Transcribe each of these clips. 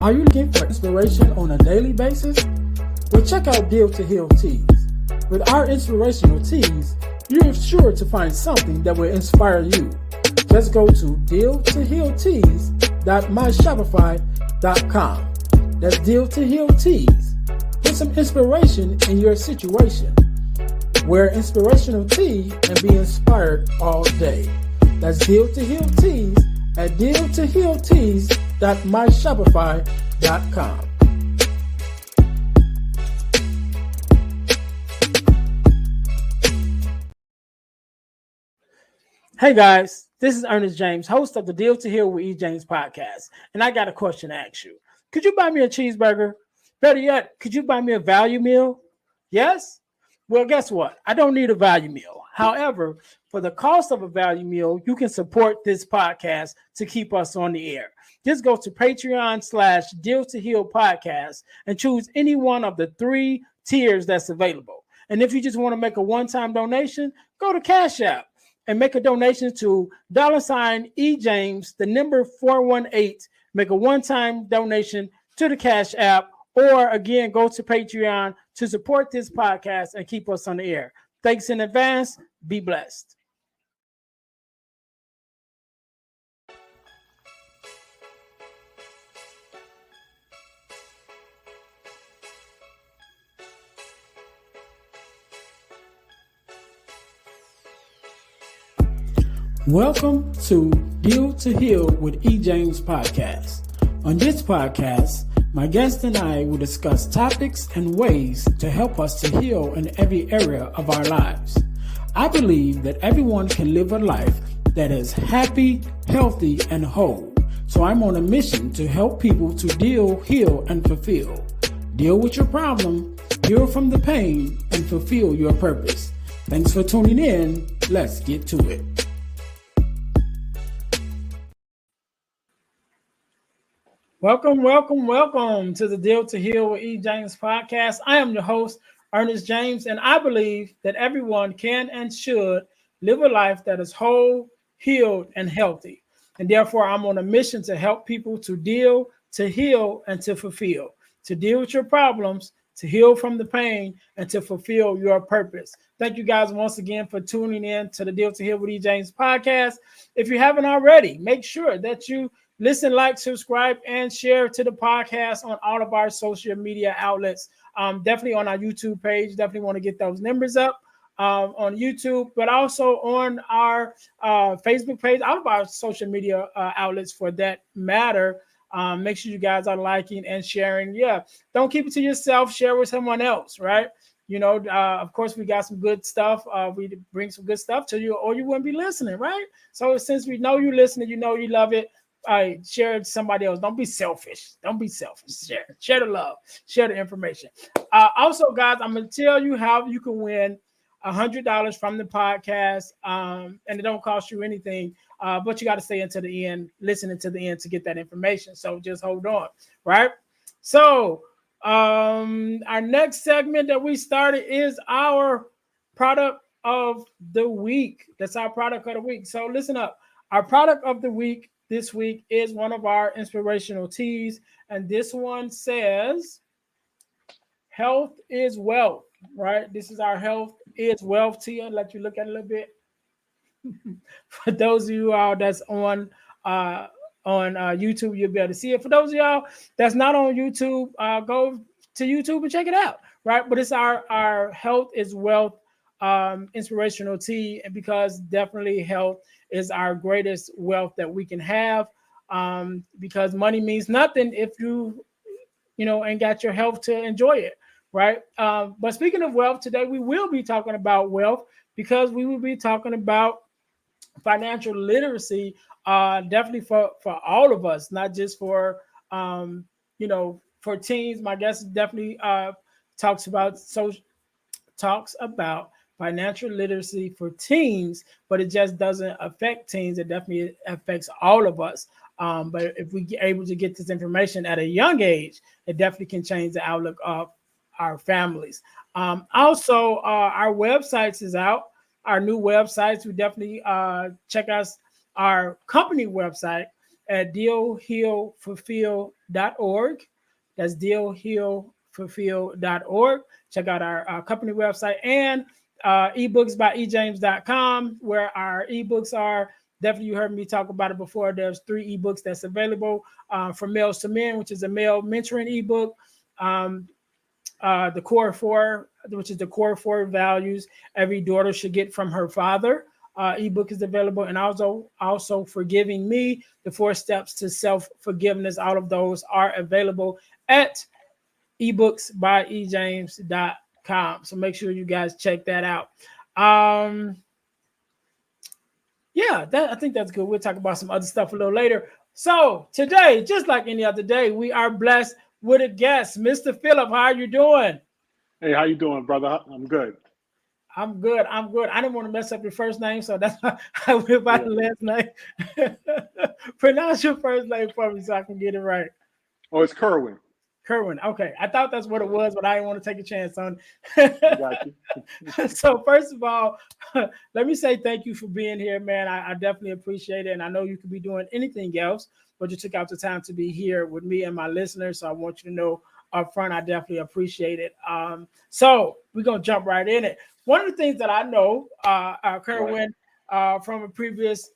Are you looking for inspiration on a daily basis? Well, check out Deal to Heal Teas. With our inspirational teas, you're sure to find something that will inspire you. Just go to dealtohealteas.myshopify.com. That's Deal to Heal Teas. Put some inspiration in your situation. Wear inspirational tea and be inspired all day. That's Deal to Heal Teas at dealtohealteas.myshopify.com. Hey guys, this is Ernest James, host of the Deal to Heal with E. James podcast, and I got a question to ask you. Could you buy me a cheeseburger? Better yet, could you buy me a value meal? Yes? Well, guess what? I don't need a value meal. However, for the cost of a value meal, you can support this podcast to keep us on the air. Just go to Patreon/Deal to Heal podcast and choose any one of the 3 tiers that's available. And if you just want to make a one-time donation, go to Cash App and make a donation to $E James, the number 418. Make a one-time donation to the Cash App, or again, go to Patreon to support this podcast and keep us on the air. Thanks in advance. Be blessed. Welcome to Deal to Heal with E. James podcast. On this podcast, my guest and I will discuss topics and ways to help us to heal in every area of our lives. I believe that everyone can live a life that is happy, healthy, and whole. So I'm on a mission to help people to deal, heal, and fulfill. Deal with your problem, heal from the pain, and fulfill your purpose. Thanks for tuning in. Let's get to it. Welcome to the Deal to Heal with E. James podcast. I am your host, Ernest James, and I believe that everyone can and should live a life that is whole, healed, and healthy. And therefore, I'm on a mission to help people to deal, to heal, and to fulfill. To deal with your problems, to heal from the pain, and to fulfill your purpose. Thank you guys once again for tuning in to the Deal to Heal with E. James podcast. If you haven't already, make sure that you listen, like, subscribe, and share to the podcast on all of our social media outlets. Definitely on our YouTube page. Definitely want to get those numbers up on YouTube, but also on our Facebook page, all of our social media outlets for that matter. Make sure you guys are liking and sharing. Yeah, don't keep it to yourself. Share with someone else, right? You know, of course, we got some good stuff. We bring some good stuff to you, or you wouldn't be listening, right? So since we know you're listening, you know you love it. Share it to somebody else. Don't be selfish. Share the love. Share the information. Also, guys, I'm going to tell you how you can win $100 from the podcast, and it don't cost you anything, but you got to stay until the end, listening to the end to get that information. So just hold on, right? So our next segment that we started is our product of the week. That's our product of the week. So listen up. Our product of the week this week is one of our inspirational teas, and this one says, health is wealth, right? This is our health is wealth tea. I'll let you look at it a little bit. For those of you that's on YouTube, you'll be able to see it. For those of y'all that's not on YouTube, go to YouTube and check it out, right? But it's our health is wealth inspirational tea, and because definitely health is our greatest wealth that we can have, because money means nothing if you ain't got your health to enjoy it, right? But speaking of wealth, today we will be talking about wealth, because we will be talking about financial literacy, definitely for all of us, not just for for teens. My guest definitely talks about financial literacy for teens, but it just doesn't affect teens. It definitely affects all of us. But if we get able to get this information at a young age, it definitely can change the outlook of our families. Also, our websites is out. Our new websites, we definitely check us our company website, at dealhealfulfill.org. That's dealhealfulfill.org. Check out our company website and ebooksbyejames.com, where our ebooks are. Definitely, you heard me talk about it before. There's 3 ebooks that's available from Males to Men, which is a male mentoring ebook. The core 4, which is the core 4 values every daughter should get from her father. Ebook is available, and also Forgiving Me, the 4 steps to self-forgiveness. All of those are available at ebooksbyejames.com. So make sure you guys check that out. Yeah, I think that's good. We'll talk about some other stuff a little later. So today, just like any other day, we are blessed with a guest, Mr. Phillip. How are you doing? Hey, how you doing, brother? I'm good. I'm good. I didn't want to mess up your first name, so that's why I went by the last name. Pronounce your first name for me so I can get it right. Oh, it's Kerwyn. Kerwyn. Okay. I thought that's what it was, but I didn't want to take a chance on I got you. So first of all, let me say thank you for being here, man. I definitely appreciate it. And I know you could be doing anything else, but you took out the time to be here with me and my listeners. So I want you to know up front, I definitely appreciate it. So we're going to jump right in it. One of the things that I know, Kerwyn, from a previous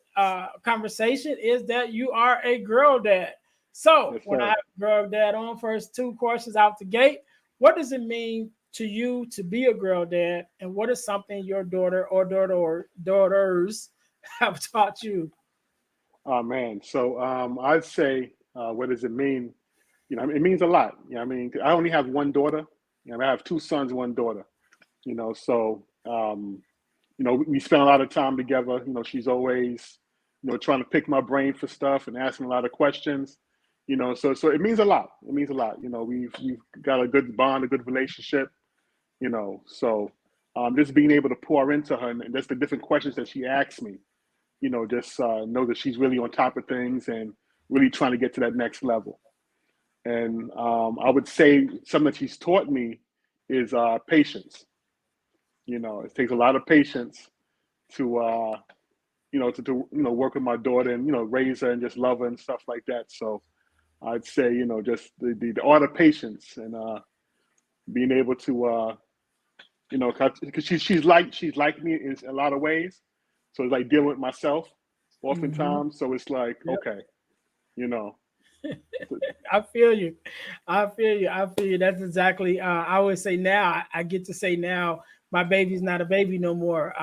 conversation is that you are a girl dad. So Yes, when I have a girl dad on, first 2 questions out the gate, what does it mean to you to be a girl dad, and what is something your daughter or daughters have taught you? Oh man. So I'd say, what does it mean? It means a lot. I mean, I only have one daughter. I have 2 sons, 1 daughter. So we spend a lot of time together. She's always, trying to pick my brain for stuff and asking a lot of questions. So it means a lot. It means a lot. We've got a good bond, a good relationship. So just being able to pour into her and just the different questions that she asks me, just know that she's really on top of things and really trying to get to that next level. And I would say something that she's taught me is patience. It takes a lot of patience to work with my daughter and raise her and just love her and stuff like that. So I'd say just the art of patience and being able to because she's like me in a lot of ways. So it's like dealing with myself oftentimes. So it's like, okay, I feel you. That's exactly. I always say now. I get to say now. My baby's not a baby no more.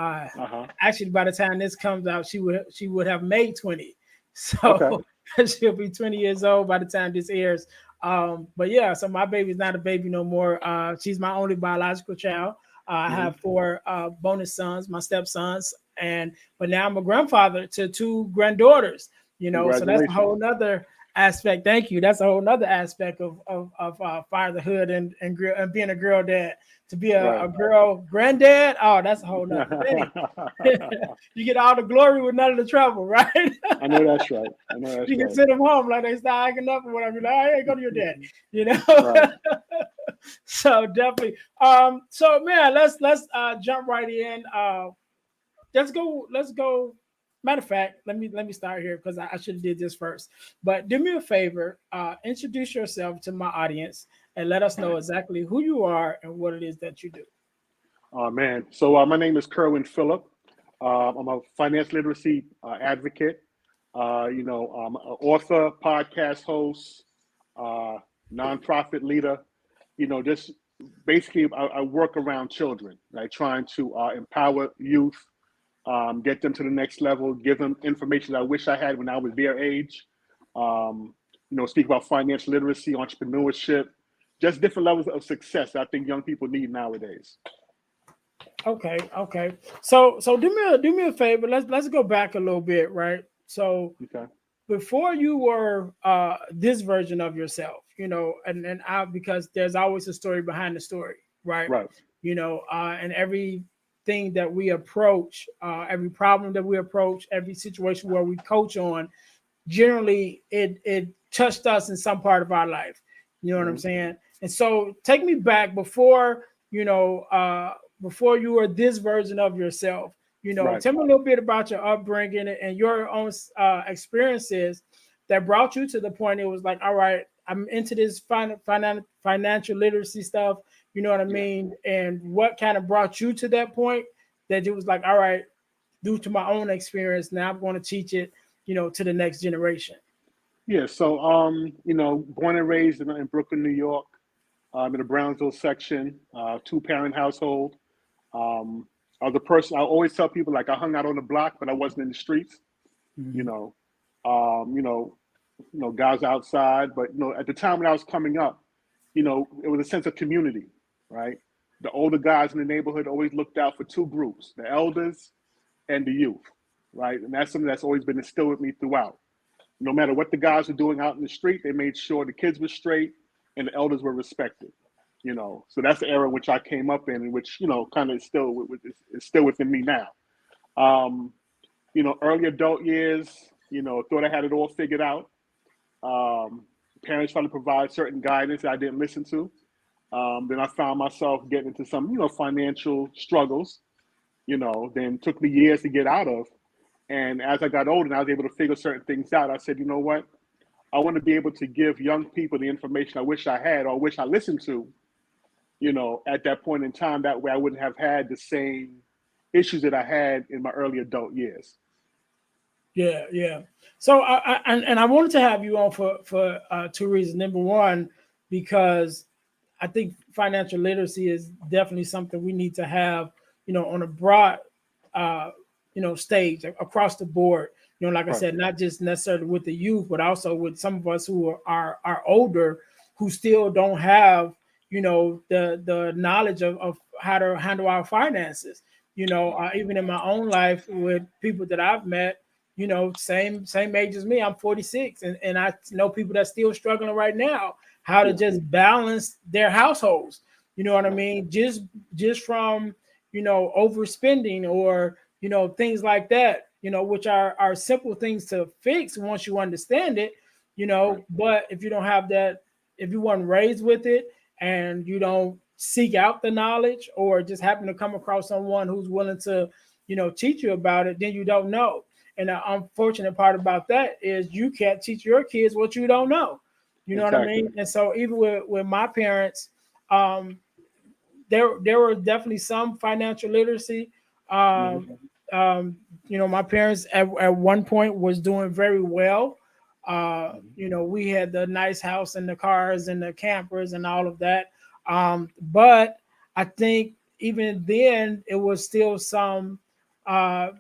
Actually, by the time this comes out, she would have made 20. So she'll be 20 years old by the time this airs. But yeah, so my baby's not a baby no more. She's my only biological child. I have 4 bonus sons, my stepsons, but now I'm a grandfather to 2 granddaughters. So that's a whole nother aspect. Thank you. That's a whole nother aspect of fatherhood and being a girl dad. To be a girl granddad, oh, that's a whole nother thing. You get all the glory with none of the trouble, right? I know that's right. You can send them home like they start acting up or whatever. Like, hey, go to your dad. So definitely. So man, let's jump right in. Let's go. Matter of fact, let me start here because I should have did this first. But do me a favor, introduce yourself to my audience and let us know exactly who you are and what it is that you do. Oh man. So my name is Kerwyn Phillip. I'm a finance literacy advocate. I'm an author, podcast host, nonprofit leader. Just basically I work around children, like trying to empower youth, get them to the next level, give them information I wish I had when I was their age. Speak about financial literacy, entrepreneurship, just different levels of success that I think young people need nowadays. Okay. So do me a favor. Let's go back a little bit, right? So before you were this version of yourself, and because there's always a story behind the story, right? Right. And everything that we approach, every problem that we approach, every situation where we coach on, generally it touched us in some part of our life. You know what I'm saying? And so take me back before you were this version of yourself. Tell me a little bit about your upbringing and your own experiences that brought you to the point it was like, all right, I'm into this financial literacy stuff, you know what I Yeah. mean? And what kind of brought you to that point that it was like, all right, due to my own experience, now I'm going to teach it, to the next generation. Yeah. So, born and raised in Brooklyn, New York, in the Brownsville section, two-parent household. I was a person. I always tell people like I hung out on the block, but I wasn't in the streets. You Mm-hmm. know, guys outside. But at the time when I was coming up, it was a sense of community, right? The older guys in the neighborhood always looked out for two groups: the elders and the youth, right? And that's something that's always been instilled with me throughout. No matter what the guys were doing out in the street, they made sure the kids were straight and the elders were respected. So that's the era in which I came up in which kind of is still within me now. Um, early adult years, thought I had it all figured out. Um, Parents trying to provide certain guidance that I didn't listen to. Then I found myself getting into some, financial struggles, then took me years to get out of. And as I got older and I was able to figure certain things out, I said, you know what? I want to be able to give young people the information I wish I had or wish I listened to, at that point in time. That way I wouldn't have had the same issues that I had in my early adult years. Yeah, yeah. So and I wanted to have you on for two reasons. Number one, because I think financial literacy is definitely something we need to have, on a broad, uh, stage across the board. Like I Right, said, not just necessarily with the youth, but also with some of us who are older, who still don't have, the knowledge of how to handle our finances. right, Even in my own life with people that I've met, same age as me. I'm 46, and I know people that's still struggling right now how to yeah, just balance their households. You know what I right, mean? Just from overspending or things like that. Which are simple things to fix once you understand it. right, But if you don't have that, if you weren't raised with it and you don't seek out the knowledge or just happen to come across someone who's willing to teach you about it, then you don't know. And the unfortunate part about that is you can't teach your kids what you don't know. You know what I exactly. mean? And so even with my parents, um, there were definitely some financial literacy. Hmm. Um, my parents at one point was doing very well. Hmm. We had the nice house and the cars and the campers and all of that. But I think even then it was still some uh,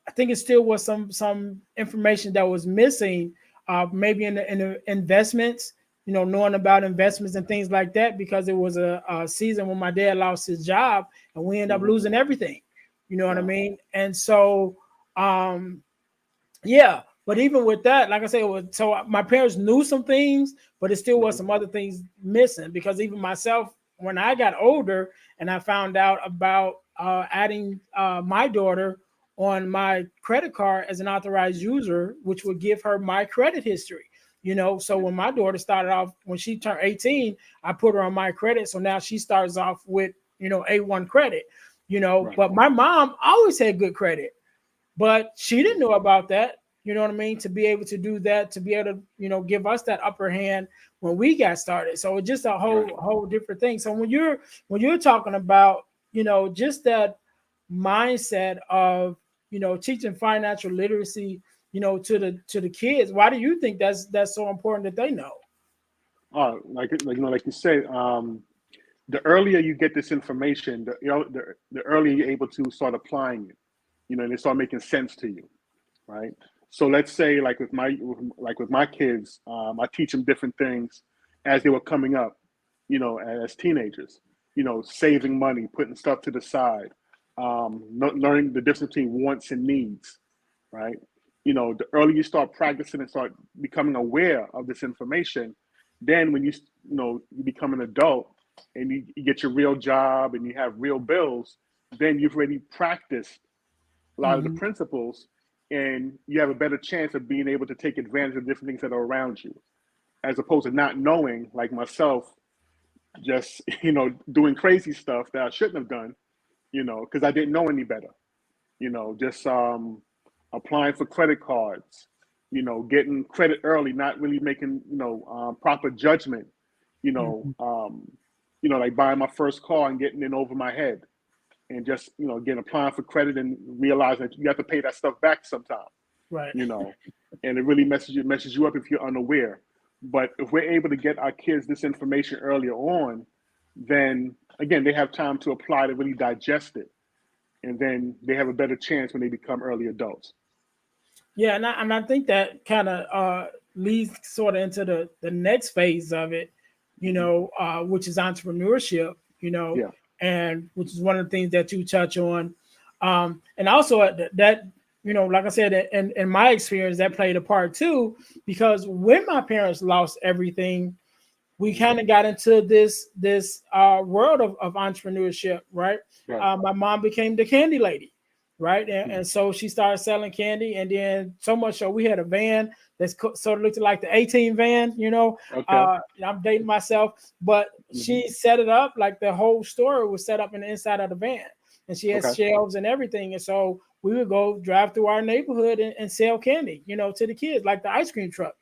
I think it still was some information that was missing, maybe in the investments, knowing about investments and things like that, because it was a season when my dad lost his job and we ended up Hmm. losing everything. You know what I Wow. mean? And so, um, yeah. But even with that, like I said, so my parents knew some things, but it still was Hmm. some other things missing because even myself, when I got older and I found out about adding my daughter on my credit card as an authorized user, which would give her my credit history. So Yeah. when my daughter started off, when she turned 18, I put her on my credit. So now she starts off with, A1 credit, Right. but my mom always had good credit, but she didn't know about that. You know what I mean? To be able to do that, to be able to, give us that upper hand when we got started. So it's just a Right. whole different thing. So when you're talking about, just that mindset of, teaching financial literacy, to the kids, why do you think that's so important that they know? Like you say, the earlier you get this information, the earlier you're able to start applying it. And they start making sense to you, right? So let's say, like with my kids, I teach them different things as they were coming up, as teenagers. Saving money, putting stuff to the side, learning the difference between wants and needs, right? The earlier you start practicing and start becoming aware of this information, then when you become an adult and you get your real job and you have real bills, then you've already practiced a lot of the Mm-hmm. principles, and you have a better chance of being able to take advantage of different things that are around you, as opposed to not knowing, like myself, just doing crazy stuff that I shouldn't have done, because I didn't know any better. Just applying for credit cards, getting credit early, not really making, proper judgment, Mhm. like buying my first car and getting in over my head and just, again, applying for credit and realizing that you have to pay that stuff back sometime, Right. you know, and it really messes you up if you're unaware. But if we're able to get our kids this information earlier on, then again, they have time to apply to really digest it. And then they have a better chance when they become early adults. Yeah, and I think that kind of leads sort of into the next phase of it, Hmm. which is entrepreneurship, Yeah, and which is one of the things that you touch on, and also that like I said, in my experience, that played a part too, because when my parents lost everything, we hmm, kind of got into this world of entrepreneurship, right? right. My mom became the candy lady, right? And Hmm. so she started selling candy, and then so much so we had a van that's sort of looked like the 18 van, Okay. I'm dating myself, but Hmm. she set it up like the whole store was set up in the inside of the van, and she had Okay. shelves and everything, and so we would go drive through our neighborhood and sell candy, to the kids, like the ice cream truck.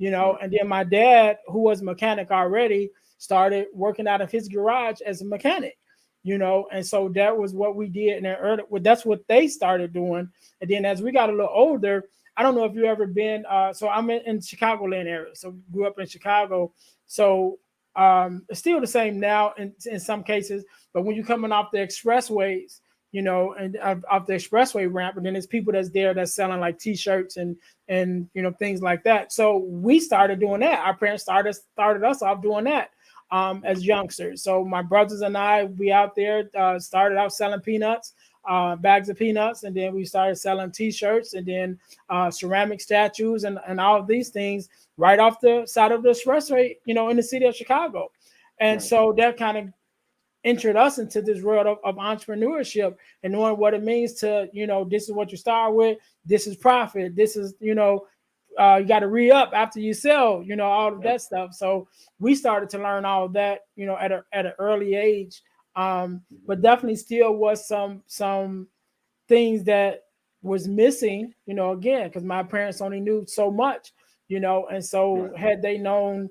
Right. And then my dad, who was a mechanic already, started working out of his garage as a mechanic, and so that was what we did. And well, that's what they started doing. And then as we got a little older, I don't know if you ever been, so I'm in Chicagoland area, so grew up in Chicago. So it's still the same now in some cases, but when you're coming off the expressways, and off the expressway ramp, and then there's people that's there that's selling like T-shirts and things like that. So we started doing that. Our parents started us off doing that as youngsters. So my brothers and I, we out there started out selling peanuts, bags of peanuts, and then we started selling T-shirts, and then ceramic statues, and all of these things right off the side of the expressway, in the city of Chicago. And Right. so that kind of entered us into this world of entrepreneurship and knowing what it means to, this is what you start with, this is profit, this is, you got to re-up after you sell, all of Yep. that stuff. So we started to learn all of that, at an early age. Hmm. But definitely still was some things that was missing, again, because my parents only knew so much, and so Right. had they known,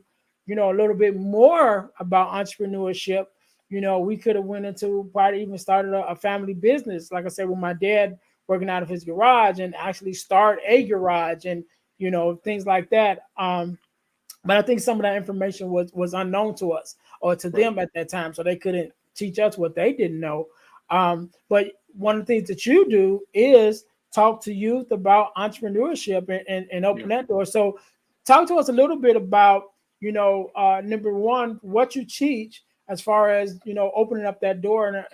a little bit more about entrepreneurship, we could have went into probably even started a family business, like I said, with my dad working out of his garage and actually start a garage and things like that. But I think some of that information was unknown to us or to Right. them at that time, so they couldn't teach us what they didn't know. But one of the things that you do is talk to youth about entrepreneurship and open Yeah. that door. So, talk to us a little bit about number one, what you teach as far as opening up that door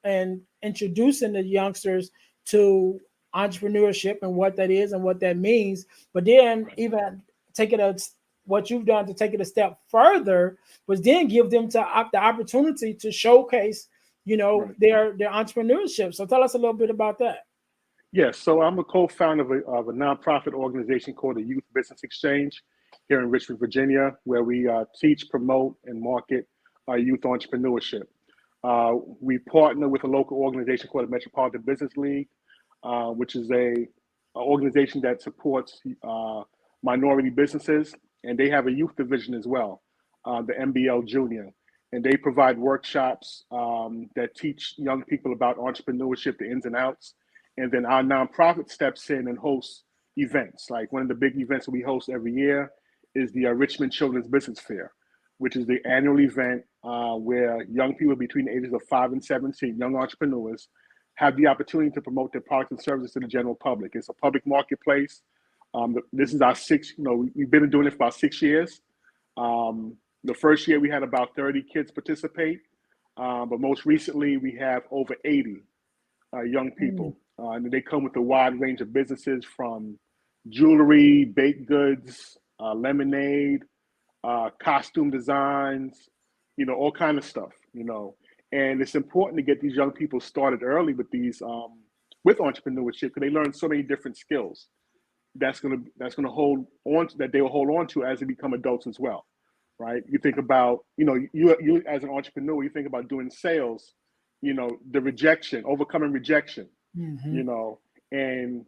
and introducing the youngsters to entrepreneurship and what that is and what that means. But then Right. even take it a what you've done to take it a step further was then give them the opportunity to showcase, Right. their entrepreneurship. So tell us a little bit about that. Yes. So I'm a co-founder of a nonprofit organization called the Youth Business Exchange here in Richmond, Virginia, where we teach, promote, and market youth entrepreneurship. We partner with a local organization called the Metropolitan Business League, which is a organization that supports minority businesses, and they have a youth division as well, the MBL Junior, and they provide workshops that teach young people about entrepreneurship, the ins and outs, and then our nonprofit steps in and hosts events. Like one of the big events that we host every year is the Richmond Children's Business Fair, which is the annual event where young people between the ages of 5 and 17, young entrepreneurs, have the opportunity to promote their products and services to the general public. It's a public marketplace. This is our sixth, we've been doing it for about 6 years. The first year we had about 30 kids participate, but most recently we have over 80 young Mm, people. And they come with a wide range of businesses from jewelry, baked goods, lemonade, costume designs, all kind of stuff. And it's important to get these young people started early with these with entrepreneurship because they learn so many different skills that's gonna hold on to, that they will hold on to as they become adults as well, right? You think about you as an entrepreneur, you think about doing sales, the rejection, overcoming rejection, hmm you know, and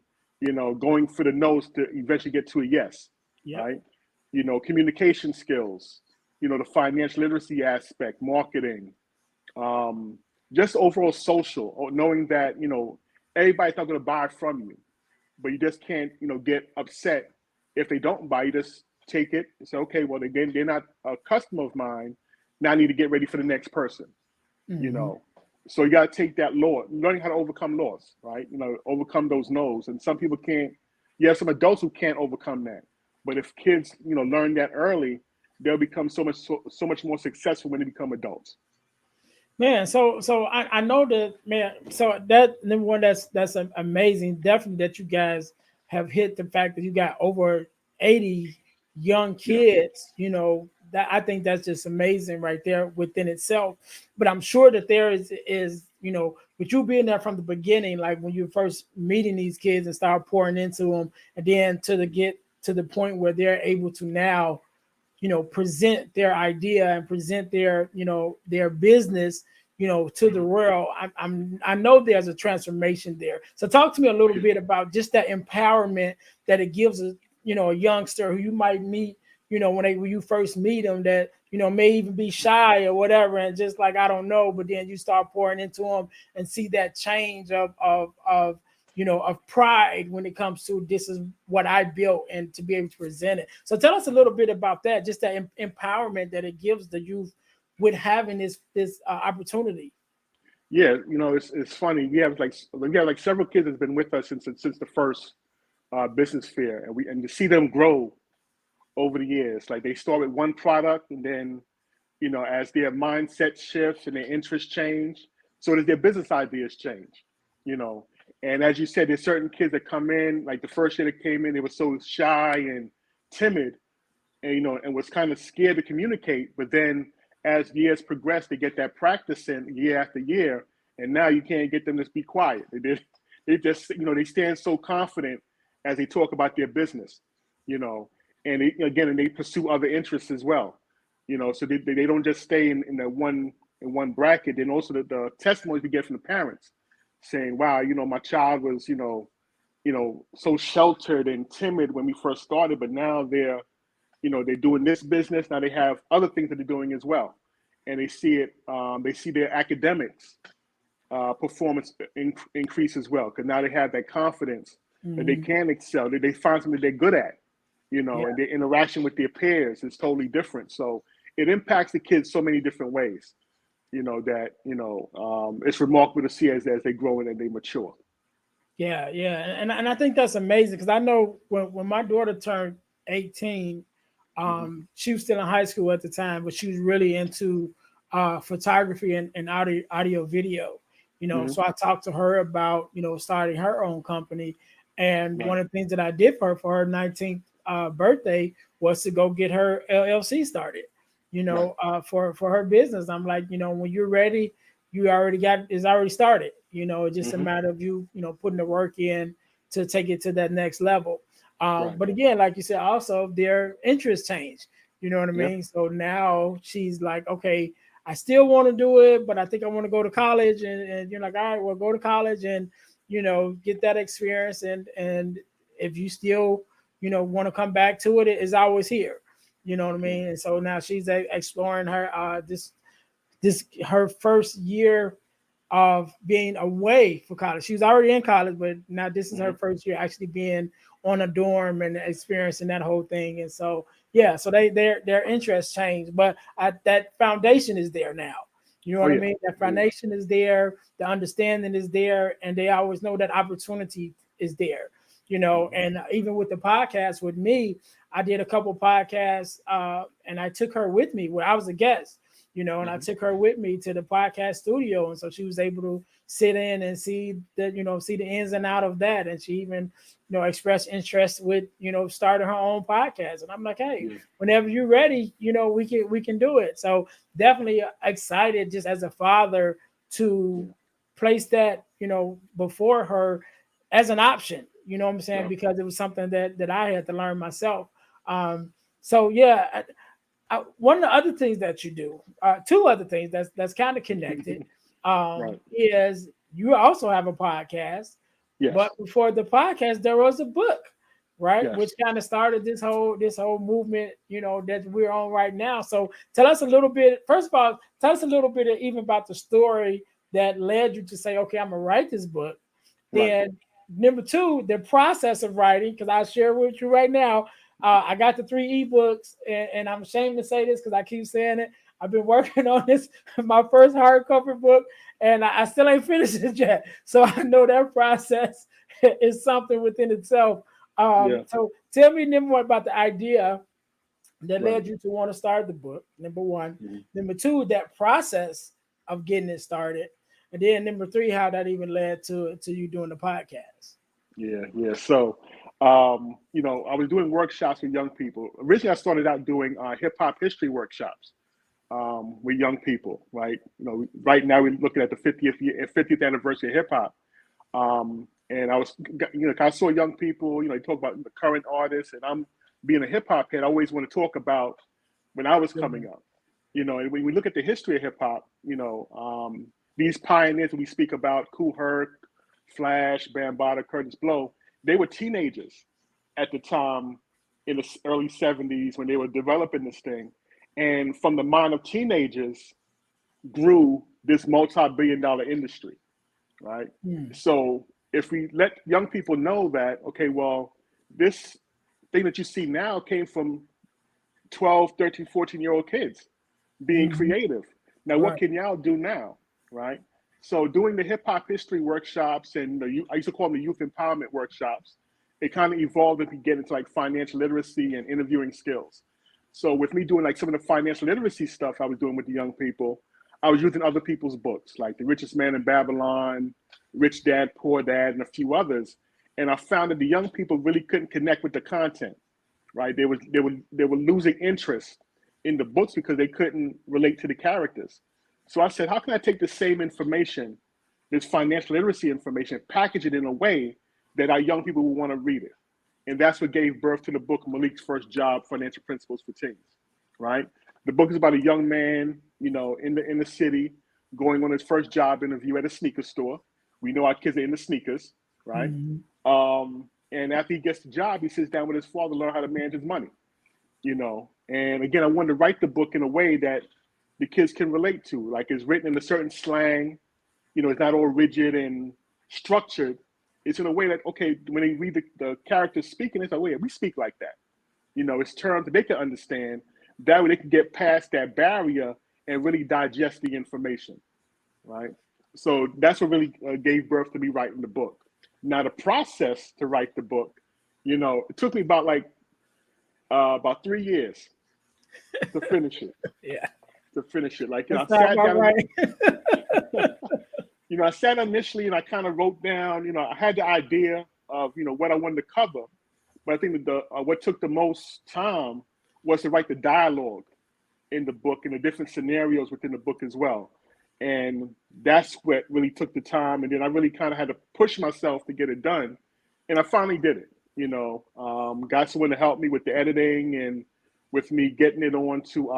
going for the no's to eventually get to a yes, Yep. right? Communication skills, the financial literacy aspect, marketing, um, just overall social, or knowing that, everybody's not going to buy from you, but you just can't, get upset if they don't buy. You just take it and say, okay, well, they're not a customer of mine. Now I need to get ready for the next person, you Mm-hmm. know. So you got to take that law, learning how to overcome laws, right? Overcome those no's. And some people can't. You have some adults who can't overcome that. But if kids, learn that early, they'll become so much more successful when they become adults. Man, so I know that, man. So that number one, that's amazing. Definitely that you guys have hit the fact that you got over 80 young Yeah. kids. That I think that's just amazing right there within itself. But I'm sure that there is with you being there from the beginning, like when you first meeting these kids and start pouring into them, and then to get to the point where they're able to now present their idea and present their business, to the world. I know there's a transformation there. So talk to me a little bit about just that empowerment that it gives a youngster who you might meet, when you first meet them, that may even be shy or whatever, and just like, I don't know, but then you start pouring into them and see that change of pride when it comes to, this is what I built, and to be able to present it. So tell us a little bit about that, just that empowerment that it gives the youth with having this opportunity. Yeah, it's funny. We have like several kids that's been with us since the first business fair, and to see them grow over the years. Like they start with one product, and then as their mindset shifts and their interests change, so does their business ideas change. You know, and as you said, there's certain kids that come in. Like the first year that came in, they were so shy and timid, and and was kind of scared to communicate. But then as years progress, they get that practice in year after year, and now you can't get them to be quiet. They just they stand so confident as they talk about their business, you know, and they pursue other interests as well, so they don't just stay in that one bracket. Then also the testimonies we get from the parents saying, wow, my child was so sheltered and timid when we first started, but now they're doing this business. Now they have other things that they're doing as well. And they see it, they see their academics performance increase as well. Because now they have that confidence that they Mm-hmm. can excel, that they find something they're good at, Yeah. and their interaction with their peers is totally different. So it impacts the kids so many different ways, that, it's remarkable to see as they grow and they mature. Yeah, and I think that's amazing, because I know when my daughter turned 18, Mm-hmm. she was still in high school at the time, but she was really into photography and audio video. Mm-hmm. So I talked to her about starting her own company, and Right. one of the things that I did for her 19th birthday was to go get her LLC started. Right. For her business. I'm like, when you're ready, you already got it's already started. It's just a Mm-hmm. matter of putting the work in to take it to that next level. Right. But again, like you said, also their interests change. You know what I Yep. mean? So now she's like, okay, I still want to do it, but I think I want to go to college. And you're like, all right, well, go to college and get that experience. And if you still want to come back to it, it's always here. You know what I Yeah. mean? And so now she's exploring this her first year of being away for college. She was already in college, but now this is her Mm-hmm. first year actually being on a dorm and experiencing that whole thing. And so, yeah, so their interests change, but that foundation is there now. You know Oh what I yeah. mean? That Oh yeah. foundation is there, the understanding is there, and they always know that opportunity is there. Mm-hmm. And even with the podcast with me, I did a couple podcasts, and I took her with me where I was a guest, and I Mm-hmm. took her with me to the podcast studio. And so she was able to sit in and see see the ins and out of that. And she even, expressed interest with, starting her own podcast. And I'm like, hey, Yeah. whenever you're ready, we can do it. So definitely excited just as a father to Yeah. place that, before her as an option, you know what I'm saying? Right. Because it was something that I had to learn myself. So yeah, one of the other things that you do, two other things that's kind of connected, Right. is you also have a podcast, Yes. But before the podcast, there was a book, right? Yes. Which kind of started this whole movement, that we're on right now. So tell us a little bit. First of all, tell us a little bit even about the story that led you to say, okay, I'm gonna write this book. Right. Then number two, the process of writing, because I'll share with you right now. I got the 3 ebooks, and I'm ashamed to say this because I keep saying it. I've been working on this, my first hardcover book, and I still ain't finished it yet. So I know that process is something within itself. Yeah. So tell me more about the idea that Right. led you to want to start the book. Number one. Mhm. Number two, that process of getting it started. And then number three, how that even led to you doing the podcast. Yeah. Yeah. So, I was doing workshops with young people. Originally, I started out doing hip hop history workshops with young people. Right. Right now we're looking at the 50th anniversary of hip hop. And I saw young people. They talk about the current artists, and I'm being a hip hop head. I always want to talk about when I was coming up. And when we look at the history of hip hop, these pioneers we speak about, Kool Herc, Flash, Bambaataa, Curtis Blow, they were teenagers at the time in the early 70s when they were developing this thing. And from the mind of teenagers grew this multi-billion-dollar industry, right? So if we let young people know that, okay, well, this thing that you see now came from 12, 13, 14-year-old kids being creative. Now, what Right. can y'all do now, right? So doing the hip hop history workshops and I used to call them the youth empowerment workshops, it kind of evolved into get into like financial literacy and interviewing skills. So with me doing like some of the financial literacy stuff I was doing with the young people, I was using other people's books like The Richest Man in Babylon, Rich Dad, Poor Dad, and a few others. And I found that the young people really couldn't connect with the content, right? They were losing interest in the books because they couldn't relate to the characters. So I said, how can I take the same information, this financial literacy information, package it in a way that our young people will want to read it? And that's what gave birth to the book Malik's First Job: Financial Principles for Teens, right? The book is about a young man, in the city, going on his first job interview at a sneaker store. We know our kids are into sneakers, right? And after he gets the job, he sits down with his father to learn how to manage his money, And again, I wanted to write the book in a way that the kids can relate to, like it's written in a certain slang, it's not all rigid and structured. It's in a way that, okay, when they read the characters speaking, it's like, wait, we speak like that. It's terms that they can understand. That way they can get past that barrier and really digest the information, right? So that's what really gave birth to me writing the book. Now, the process to write the book, it took me about 3 years to finish it. Yeah. To finish it, like That's I not sat about down. right. I sat initially and I kind of wrote down. I had the idea of what I wanted to cover, but I think that what took the most time was to write the dialogue in the book and the different scenarios within the book as well. And that's what really took the time. And then I really kind of had to push myself to get it done. And I finally did it, got someone to help me with the editing and with me getting it onto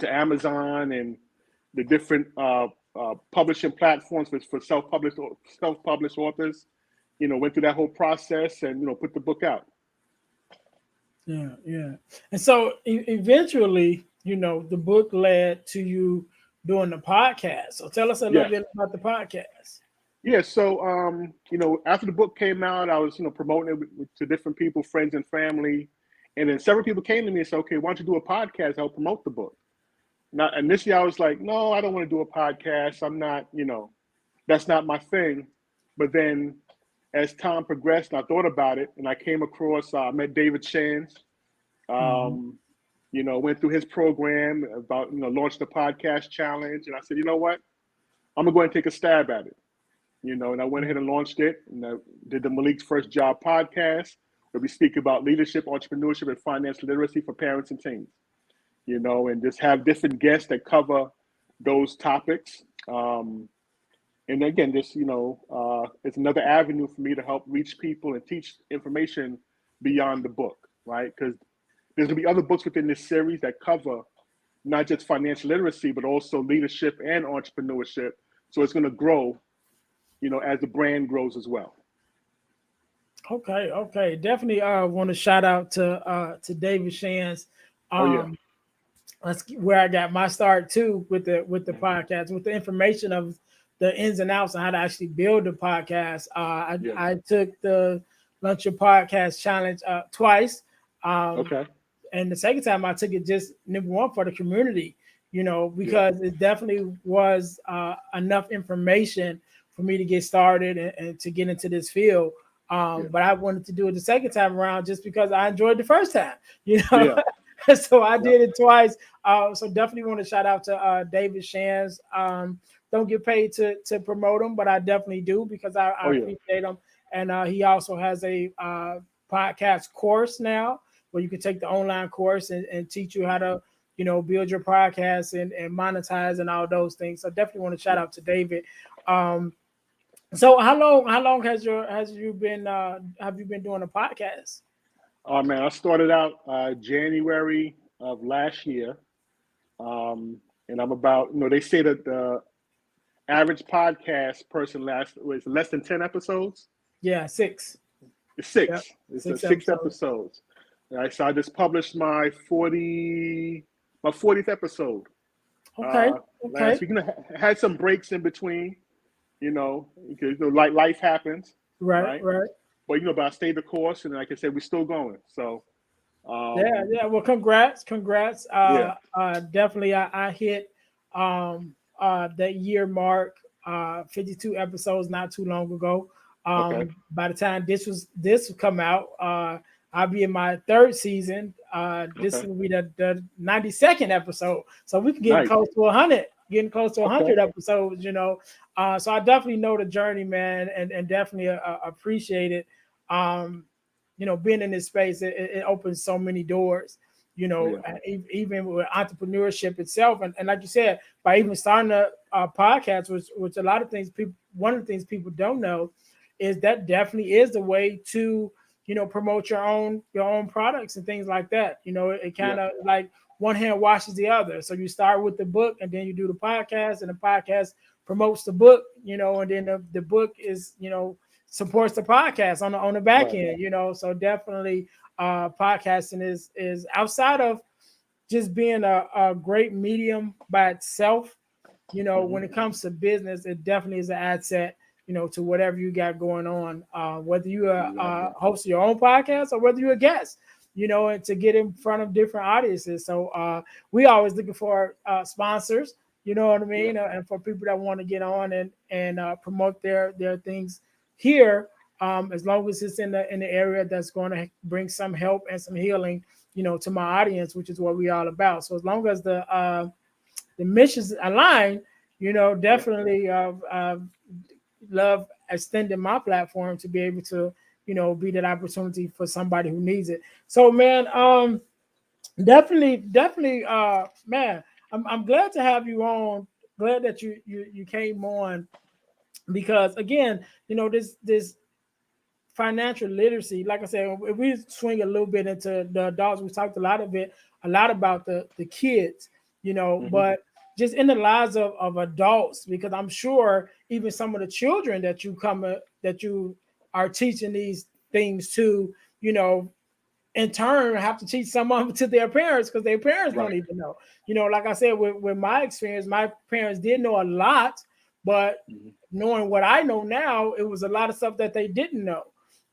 Amazon and the different publishing platforms for self-published authors. Went through that whole process and put the book out. Yeah, yeah. And so eventually, the book led to you doing the podcast. So tell us a little Yes. bit about the podcast. Yeah. So, after the book came out, I was, promoting it to different people, friends and family. And then several people came to me and said, okay, why don't you do a podcast? I'll promote the book. Now, initially, I was like, no, I don't want to do a podcast. I'm not, that's not my thing. But then as time progressed, and I thought about it, and I came across, I met David Shands, went through his program about, launched the podcast challenge. And I said, you know what? I'm going to go ahead and take a stab at it. And I went ahead and launched it. And I did the Malik's First Job podcast, where we speak about leadership, entrepreneurship, and financial literacy for parents and teens. And just have different guests that cover those topics. And again, just, it's another avenue for me to help reach people and teach information beyond the book, right? Because there's going to be other books within this series that cover not just financial literacy, but also leadership and entrepreneurship. So it's going to grow as the brand grows as well. Okay. Definitely want to shout out to David Shands. Oh yeah. That's where I got my start too with the podcast, with the information of the ins and outs on how to actually build a podcast. Yeah. I took the Lunch Your Podcast Challenge twice. Okay. And the second time I took it just number one for the community, Yeah. because it definitely was enough information for me to get started and to get into this field. Yeah. But I wanted to do it the second time around just because I enjoyed the first time, Yeah. so I Yep. did it twice. So definitely want to shout out to David Shands. Don't get paid to promote him, but I definitely do because I Oh yeah. appreciate him. And he also has a podcast course now where you can take the online course and teach you how to, build your podcast and monetize and all those things. So definitely want to shout out to David. So how long has you been have you been doing a podcast? Oh man, I started out January of last year, and I'm about they say that the average podcast person was less than 10 episodes. Yeah, 6. It's six. Yep, It's 6 six episodes. episodes. All right, so I just published my 40th episode Okay. last week. Had some breaks in between, because like life happens, Right. But but I stayed the course, and like I said, we're still going. So Yeah. Well, congrats. Yeah. Definitely, I hit that year mark. 52 episodes not too long ago. Okay. By the time this will come out, I'll be in my third season. This Okay. will be the 92nd episode, so we can get Nice. close to 100. Getting close to 100 Okay. episodes, so I definitely know the journey, man, and definitely appreciate it. Being in this space, it opens so many doors, even with entrepreneurship itself. And like you said, by even starting a podcast, which a lot of things one of the things people don't know is that definitely is the way to, promote your own products and things like that. It kind of like one hand washes the other. So you start with the book and then you do the podcast, and the podcast promotes the book, and then the book is, supports the podcast on the back end, So definitely podcasting is outside of just being a great medium by itself. When it comes to business, it definitely is an asset, to whatever you got going on, whether you host your own podcast or whether you're a guest, and to get in front of different audiences. So we always looking for sponsors, you know what I mean? And for people that want to get on and promote their things here, as long as it's in the area that's going to bring some help and some healing, to my audience, which is what we all about. So as long as the missions align, definitely love extending my platform to be able to, be that opportunity for somebody who needs it. So man, definitely, man, I'm glad to have you on. Glad that you came on, because again, this financial literacy, like I said, if we swing a little bit into the adults, we talked a lot about the kids, but just in the lives of adults, because I'm sure even some of the children that you are teaching these things to, in turn have to teach some of them to their parents, because their parents don't even know. Like I said, with my experience, my parents did know a lot, but knowing what I know now, it was a lot of stuff that they didn't know,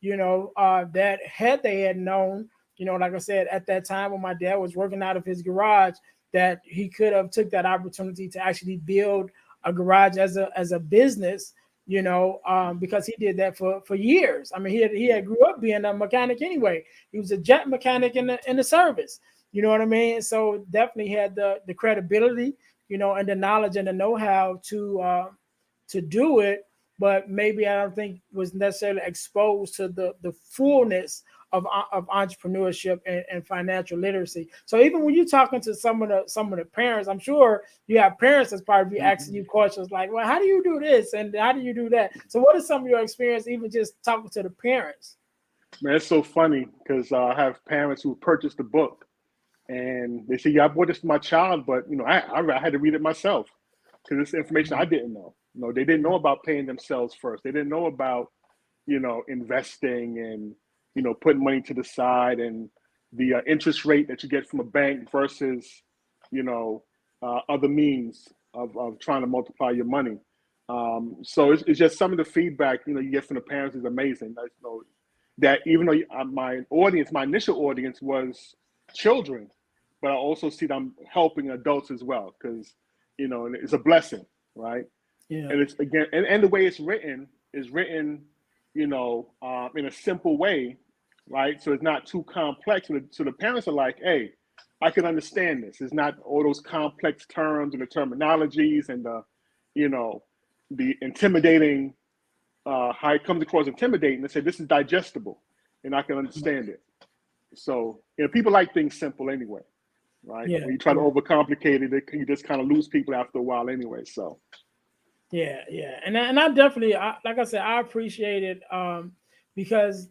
that had they had known, like I said, at that time when my dad was working out of his garage, that he could have took that opportunity to actually build a garage as a business, because he did that for years. I mean, he had grew up being a mechanic anyway. He was a jet mechanic in the service. You know what I mean? So definitely had the credibility, and the knowledge and the know-how to do it, but maybe I don't think was necessarily exposed to the fullness of entrepreneurship and financial literacy. So even when you're talking to some of the parents, I'm sure you have parents that's probably asking you questions like, well, how do you do this and how do you do that? So what is some of your experience even just talking to the parents? Man, it's so funny because I have parents who purchased the book and they say, yeah, I bought this for my child, but I had to read it myself because it's information I didn't know. You know, they didn't know about paying themselves first. They didn't know about, you know, investing and, you know, putting money to the side and the interest rate that you get from a bank versus, you know, other means of trying to multiply your money. So it's just some of the feedback, you know, you get from the parents is amazing. You know, that even though my initial audience was children, but I also see them helping adults as well, because, you know, it's a blessing, right? Yeah. And it's again, and the way it's written is written, you know, in a simple way, right? So it's not too complex. So the parents are like, hey, I can understand this. It's not all those complex terms and the terminologies and the, you know, the intimidating, how it comes across intimidating. They say this is digestible and I can understand it. So, you know, people like things simple anyway, right? Yeah. When you try to overcomplicate it, you just kind of lose people after a while anyway. So, Yeah, and I definitely, like I said, I appreciate it, because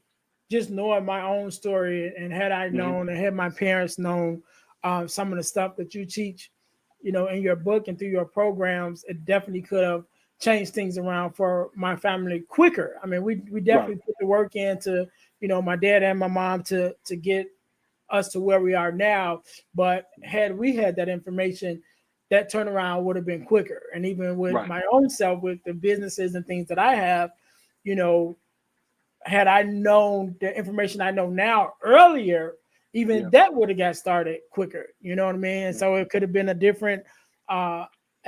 just knowing my own story, and had I known, and had my parents known, some of the stuff that you teach, you know, in your book and through your programs, it definitely could have changed things around for my family quicker. I mean, we definitely right. put the work into, you know, my dad and my mom to get us to where we are now. But had we had that information, that turnaround would have been quicker. And even with Right. my own self, with the businesses and things that I have, you know, had I known the information I know now earlier, even Yeah. that would have got started quicker. You know what I mean? And Yeah. so it could have been a different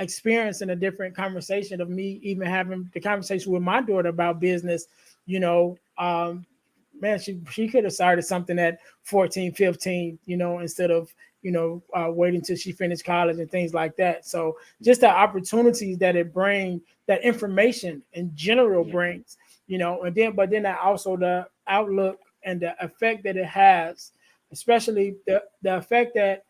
experience and a different conversation of me even having the conversation with my daughter about business. You know, man, she could have started something at 14, 15, you know, instead of, you know, waiting till she finished college and things like that. So just the opportunities that it brings, that information in general brings, you know, but then also the outlook and the effect that it has, especially the effect that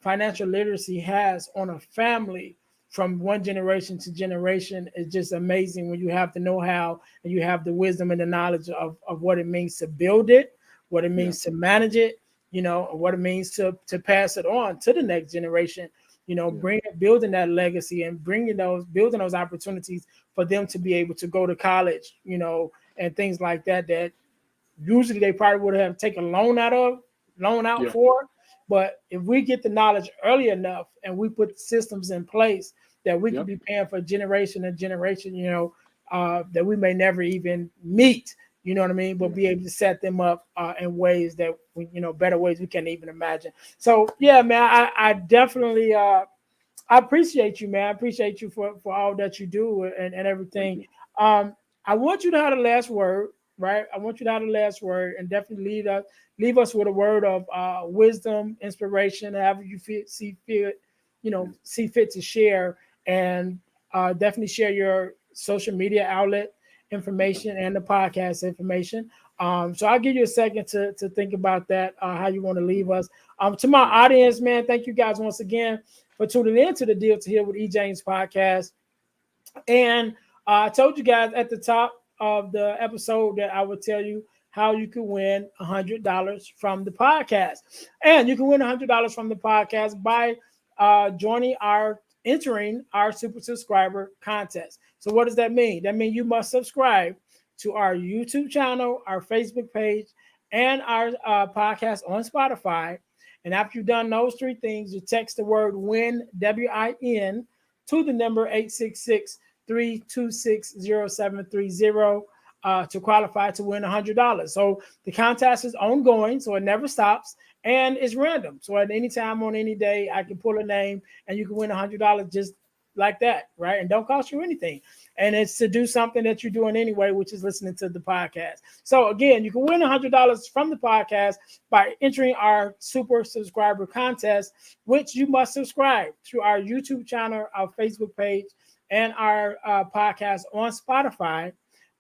financial literacy has on a family from one generation to generation is just amazing when you have the know-how and you have the wisdom and the knowledge of what it means to build it, what it means to manage it, you know, what it means to pass it on to the next generation, you know, building that legacy and building those opportunities for them to be able to go to college, you know, and things like that, that usually they probably would have taken loan out for. But if we get the knowledge early enough and we put systems in place that we can be paying for generation and generation, you know, that we may never even meet, you know what I mean? But be able to set them up in ways that, you know, better ways we can't even imagine. So, yeah, man, I definitely, I appreciate you, man. I appreciate you for all that you do and everything. I want you to have the last word, right? I want you to have the last word, and definitely leave us with a word of wisdom, inspiration, however you see fit to share, and definitely share your social media outlet information and the podcast information. So I'll give you a second to think about that, how you want to leave us. To my audience, man, thank you guys once again for tuning in to the Deal to Heal with E. James podcast. And I told you guys at the top of the episode that I would tell you how you can win $100 from the podcast. And you can win $100 from the podcast by entering our super subscriber contest. So what does that mean? That means you must subscribe to our YouTube channel, our Facebook page, and our podcast on Spotify. And after you've done those three things, you text the word WIN, WIN, to the number 866-326-0730 to qualify to win $100. So the contest is ongoing, so it never stops, and it's random. So at any time on any day, I can pull a name and you can win $100 just like that, right? And don't cost you anything. And it's to do something that you're doing anyway, which is listening to the podcast. So again, you can win $100 from the podcast by entering our super subscriber contest, which you must subscribe to our YouTube channel, our Facebook page, and our podcast on Spotify.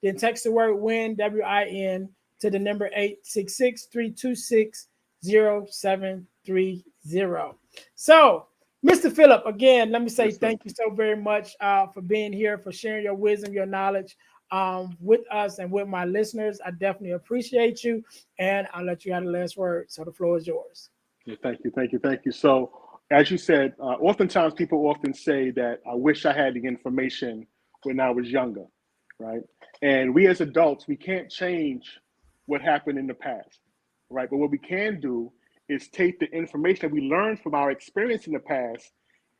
Then text the word WIN, WIN, to the number 866-326-0730. So, Mr. Phillip, again, let me say thank you so very much for being here, for sharing your wisdom, your knowledge with us and with my listeners. I definitely appreciate you, and I'll let you have the last word. So the floor is yours. Yeah, thank you. So, as you said, oftentimes people often say that I wish I had the information when I was younger, right? And we as adults, we can't change what happened in the past, right? But what we can do is take the information that we learned from our experience in the past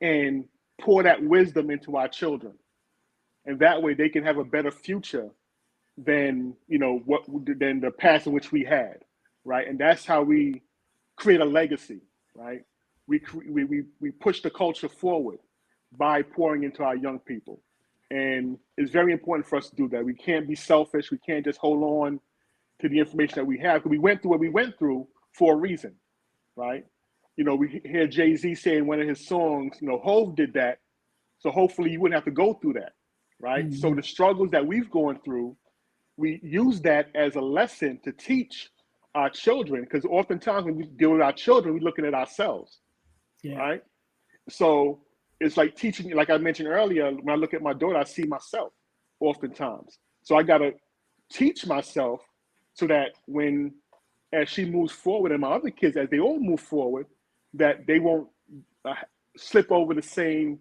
and pour that wisdom into our children. And that way they can have a better future than, than the past in which we had, right? And that's how we create a legacy, right? We push the culture forward by pouring into our young people. And it's very important for us to do that. We can't be selfish. We can't just hold on to the information that we have, because we went through what we went through for a reason, right? We hear Jay-Z say in one of his songs, Hov did that, so hopefully you wouldn't have to go through that, right? Mm-hmm. So the struggles that we've gone through, we use that as a lesson to teach our children, because oftentimes when we deal with our children, we're looking at ourselves, right? So it's like teaching, like I mentioned earlier, when I look at my daughter, I see myself oftentimes. So I got to teach myself so that as she moves forward, and my other kids, as they all move forward, that they won't slip over the same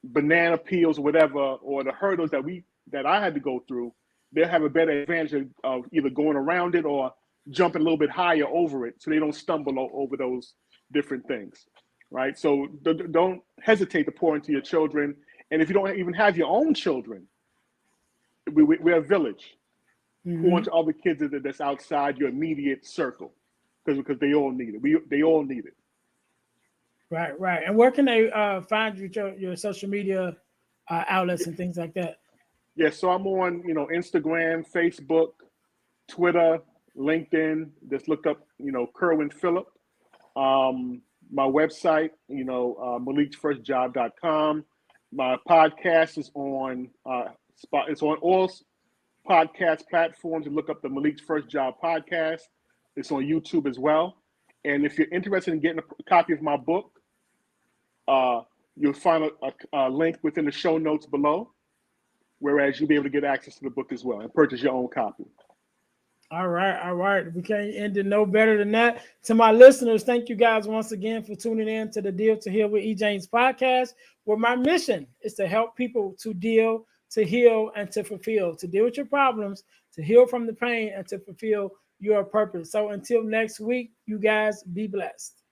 banana peels or whatever, or the hurdles that I had to go through. They'll have a better advantage of either going around it or jumping a little bit higher over it, so they don't stumble over those different things, right? So don't hesitate to pour into your children. And if you don't even have your own children, we're a village. Mm-hmm. Pour into other kids that's outside your immediate circle, because they all need it. They all need it. Right. And where can they find your social media outlets and things like that? Yeah, so I'm on, Instagram, Facebook, Twitter, LinkedIn. Just look up, Kerwyn Phillip. My website, maliksfirstjob.com. My podcast is on it's on all podcast platforms. You look up the Malik's First Job podcast. It's on YouTube as well. And if you're interested in getting a copy of my book, you'll find a link within the show notes below, whereas you'll be able to get access to the book as well and purchase your own copy. All right. We can't end it no better than that. To my listeners, thank you guys once again for tuning in to the Deal to Heal with E. James podcast, where my mission is to help people to deal, to heal, and to fulfill, to deal with your problems, to heal from the pain, and to fulfill your purpose. So until next week, you guys be blessed.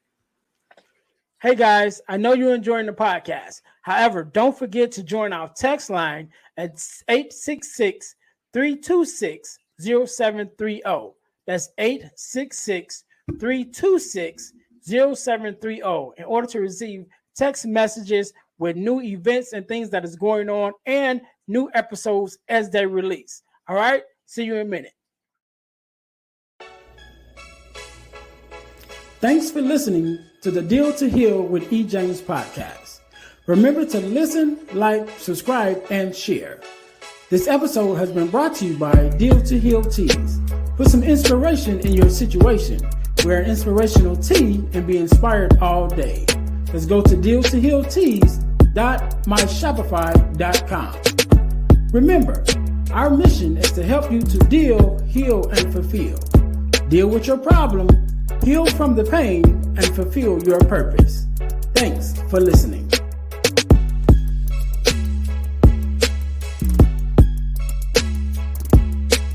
Hey guys, I know you're enjoying the podcast. However, don't forget to join our text line at 866-326-0730. That's 866-326-0730 in order to receive text messages with new events and things that is going on and new episodes as they release. All right, see you in a minute. Thanks for listening to the Deal to Heal with E. James podcast. Remember to listen, like, subscribe, and share. This episode has been brought to you by Deal to Heal Teas. Put some inspiration in your situation. Wear an inspirational tea and be inspired all day. Let's go to dealtohealteas.myshopify.com. Remember, our mission is to help you to deal, heal, and fulfill. Deal with your problem, heal from the pain, and fulfill your purpose. Thanks for listening.